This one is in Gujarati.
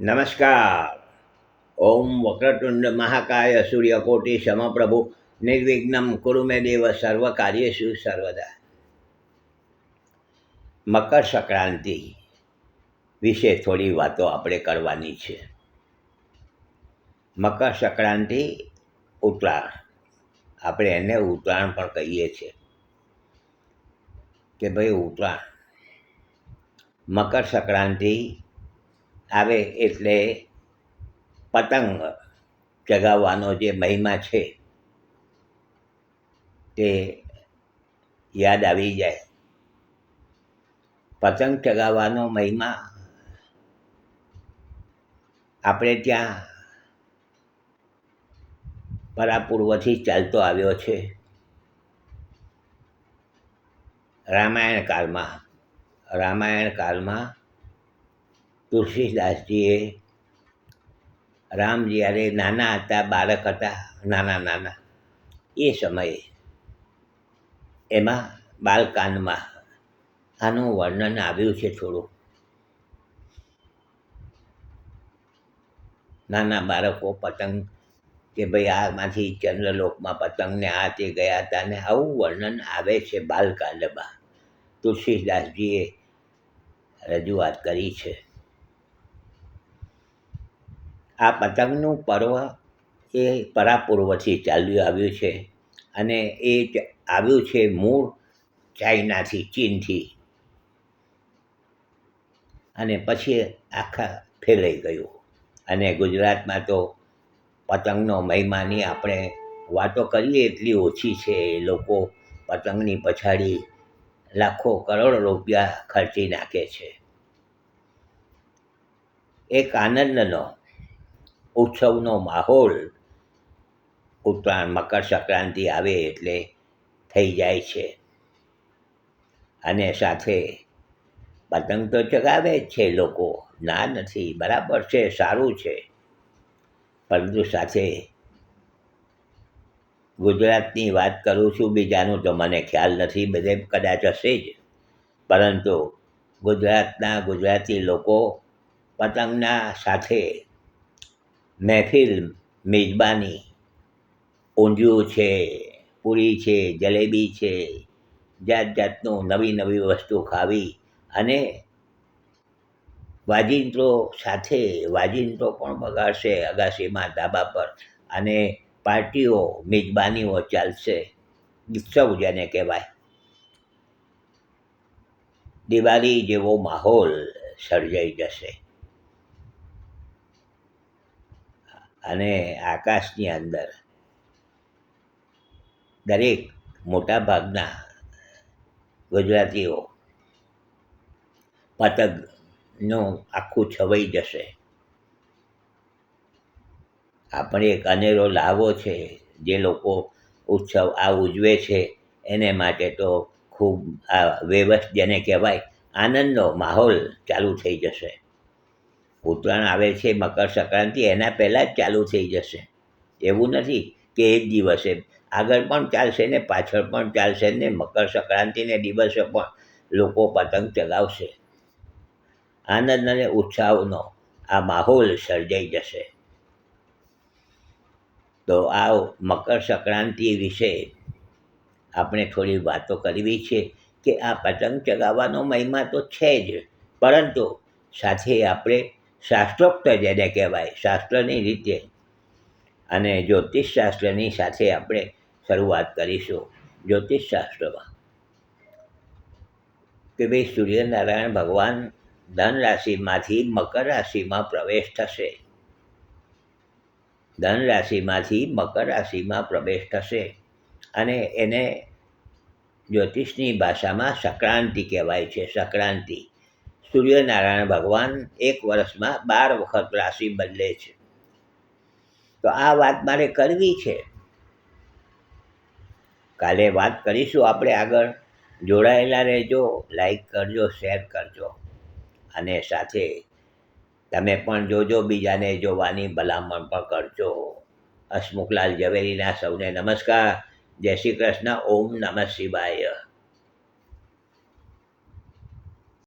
નમસ્કાર. ઓમ વક્રતુંડ મહાકાય સૂર્યકોટિ સમપ્રભુ નિર્વિઘ્નમ કુરુ મે દેવ સર્વ કાર્યેષુ સર્વદા. મકર સંક્રાંતિ વિશે થોડી વાતો આપણે કરવાની છે. મકર સંક્રાંતિ ઉત્તરાયણ, આપણે એને ઉત્તરાયણ પણ કહીએ છીએ કે ભાઈ ઉત્તરાયણ. મકર સંક્રાંતિ આવે એટલે પતંગ ચગાવવાનો જે મહિમા છે તે યાદ આવી જાય. પતંગ ચગાવવાનો મહિમા આપણે ત્યાં પરાપૂર્વથી ચાલતો આવ્યો છે. રામાયણ કાળમાં તુલસીદાસજીએ રામ જ્યારે નાના હતા, બાળક હતા, નાના એ સમયે એમાં બાલકાંડમાં આનું વર્ણન આવ્યું છે થોડું. નાના બાળકો પતંગ કે ભાઈ આમાંથી ચંદ્રલોકમાં પતંગને આ તે ગયા હતા ને આવું વર્ણન આવે છે બાલકાંડમાં. તુલસીદાસજીએ રજૂઆત કરી છે. આ પતંગનું પર્વ એ પરાપૂર્વથી ચાલ્યું આવ્યું છે અને એ આવ્યું છે મૂળ ચાઇનાથી, ચીનથી, અને પછી આખા ફેલાઈ ગયું. અને ગુજરાતમાં તો પતંગનો મહિમાની આપણે વાતો કરીએ એટલી ઓછી છે. એ લોકો પતંગની પછાડી લાખો કરોડો રૂપિયા ખર્ચી નાખે છે. એક આનંદનો ઉત્સવનો માહોલ ઉત્તરાયણ મકર સંક્રાંતિ આવે એટલે થઈ જાય છે. અને સાથે પતંગ તો ચગાવે જ છે લોકો, ના નથી, બરાબર છે, સારું છે. પરંતુ સાથે ગુજરાતની વાત કરું છું, બીજાનું તો મને ખ્યાલ નથી, બધે કદાચ હશે જ. પરંતુ ગુજરાતી લોકો પતંગના સાથે મહેફિલ, મેજબાની, ઊંધિયું છે, પૂરી છે, જલેબી છે, જાત જાતનું નવી વસ્તુ ખાવી અને વાજિંત્રો પણ વગાડશે અગાશીમાં, ધાબા પર, અને પાર્ટીઓ, મેજબાનીઓ ચાલશે. ઉત્સવ જેને કહેવાય, દિવાળી જેવો માહોલ સર્જાઈ જશે. અને આકાશની અંદર દરેક મોટાભાગના ગુજરાતીઓ પતંગનું આખું છવાઈ જશે. આપણે એક અનેરો લાવો છે. જે લોકો ઉત્સવ આ ઉજવે છે એને માટે તો ખૂબ આ જેને કહેવાય આનંદનો માહોલ ચાલુ થઈ જશે. ઉત્તરાયણ આવે છે, મકર સંક્રાંતિ એના પહેલાં જ ચાલુ થઈ જશે. એવું નથી કે એ જ દિવસે, આગળ પણ ચાલશે ને પાછળ પણ ચાલશે ને મકર સંક્રાંતિને દિવસે પણ લોકો પતંગ ચગાવશે. આનંદ અને ઉત્સાહનો આ માહોલ સર્જાઈ જશે. તો આ મકર સંક્રાંતિ વિશે આપણે થોડી વાતો કરવી છે કે આ પતંગ ચગાવવાનો મહિમા તો છે જ, પરંતુ સાથે આપણે શાસ્ત્રોક્ત જેને કહેવાય શાસ્ત્રની રીતે અને જ્યોતિષશાસ્ત્રની સાથે આપણે શરૂઆત કરીશું. જ્યોતિષશાસ્ત્રમાં કે ભાઈ સૂર્યનારાયણ ભગવાન ધન રાશિમાંથી મકર રાશિમાં પ્રવેશ થશે. ધન રાશિમાંથી મકર રાશિમાં પ્રવેશ થશે અને એને જ્યોતિષની ભાષામાં સંક્રાંતિ કહેવાય છે. સંક્રાંતિ. સૂર્યનારાયણ ભગવાન એક વર્ષમાં 12 વખત રાશિ બદલે છે. તો આ વાત મારે કરવી છે. કાલે વાત કરીશું આપણે આગળ. જોડાયેલા રહેજો, લાઈક કરજો, શેર કરજો અને સાથે તમે પણ જોજો, બીજાને જોવાની ભલામણ પણ કરજો. હસમુખલાલ ઝવેરીના સૌને નમસ્કાર. જય શ્રી કૃષ્ણ. ઓમ નમઃ શિવાય.